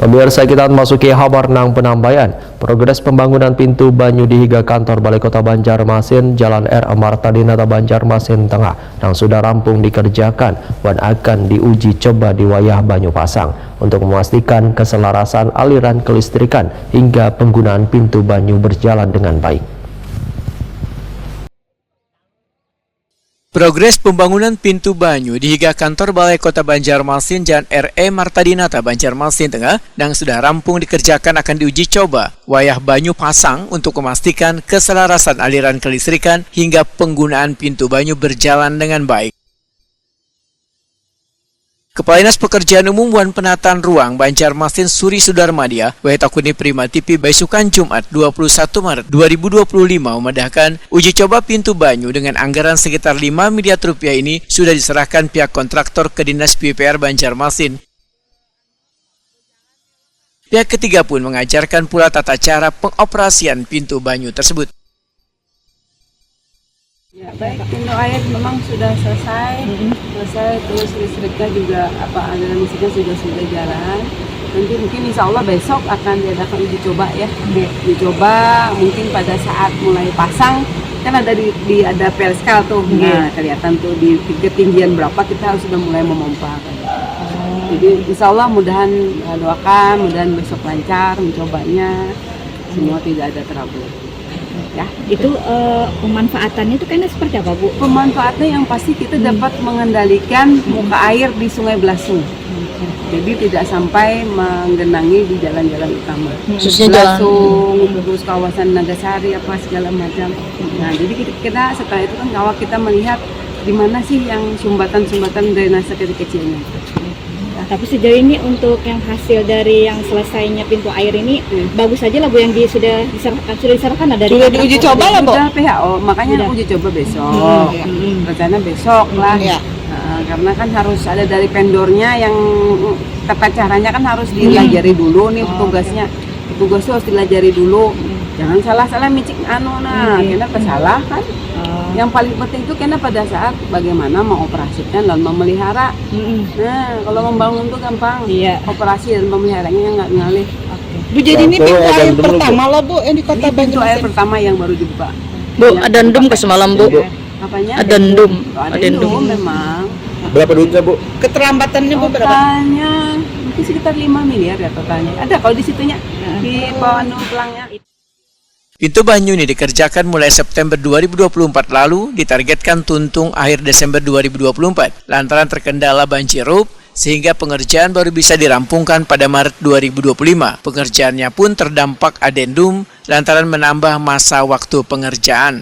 Pemirsa, kita memasuki kabar nang penambayan. Progres pembangunan pintu banyu di higa kantor Balai Kota Banjarmasin, Jalan R. Amarta Dinata Banjarmasin Tengah, yang sudah rampung dikerjakan dan akan diuji coba di Wayah Banyu Pasang untuk memastikan keselarasan aliran kelistrikan hingga penggunaan pintu banyu berjalan dengan baik. Progres pembangunan pintu banyu di higa kantor Balai Kota Banjarmasin Jalan R.E. Marta Dinata Banjarmasin Tengah yang sudah rampung dikerjakan akan diuji coba Wayah Banyu Pasang untuk memastikan keselarasan aliran kelistrikan hingga penggunaan pintu banyu berjalan dengan baik. Kepala Dinas Pekerjaan Umum dan Penataan Ruang Banjarmasin Suri Sudarmadia, Wahitakuni Prima TV Baisukan Jumat 21 Maret 2025 memedahkan uji coba pintu banyu dengan anggaran sekitar 5 miliar rupiah ini sudah diserahkan pihak kontraktor ke Dinas PUPR Banjarmasin. Pihak ketiga pun mengajarkan pula tata cara pengoperasian pintu banyu tersebut. Ya, baik, pintu air memang sudah selesai, terus listriknya juga aliran listriknya sudah jalan. Nanti mungkin insya Allah besok akan diadakan uji coba ya. Uji coba mungkin pada saat mulai pasang kan ada ada perskal tuh, nah kelihatan tuh di ketinggian berapa kita harus sudah mulai memompa. Jadi insya Allah doakan mudahan besok lancar mencobanya, semua tidak ada trouble. Ya, itu pemanfaatannya itu kayaknya seperti apa, Bu? Pemanfaatnya yang pasti kita dapat mengendalikan muka air di Sungai Belasung. Jadi tidak sampai menggenangi di jalan-jalan utama. Khususnya Belasung, terus kawasan Nagasari apa segala macam. Nah, jadi kita setelah itu kan kalau kita melihat di mana sih yang sumbatan-sumbatan drainase kecil-kecilnya. Tapi sejauh ini untuk yang hasil dari yang selesainya pintu air ini bagus saja lah, Bu, yang sudah diserahkan ada sudah diuji coba lah, Bu. Sudah PHO, makanya uji coba besok. Rencana besok lah. Karena kan harus ada dari vendornya yang tata caranya kan harus dilajari dulu nih petugasnya. Petugasnya harus dilajari dulu. Jangan salah-salah micik kena kesalah kan. Yang paling penting itu karena pada saat bagaimana mengoperasikan dan memelihara. Nah, kalau membangun itu gampang. Operasi dan memeliharanya yang nggak ngalih. Bu, jadi ini pintu air pertama lah, Bu, yang di Kota Banjarmasin. Pintu air pertama yang baru dibuka. Bu, ada ndum ke semalam, Bu. Apanya? Ada ndum. Ada ndum memang. Berapa duitnya, Bu? Keterlambatannya, Bu, berapa? Totalnya mungkin sekitar 5 miliar ya totalnya. Ada kalau di situnya di bawah pelangnya. Pintu banyu ini dikerjakan mulai September 2024 lalu, ditargetkan tuntung akhir Desember 2024. Lantaran terkendala banjirop, sehingga pengerjaan baru bisa dirampungkan pada Maret 2025. Pengerjaannya pun terdampak adendum lantaran menambah masa waktu pengerjaan.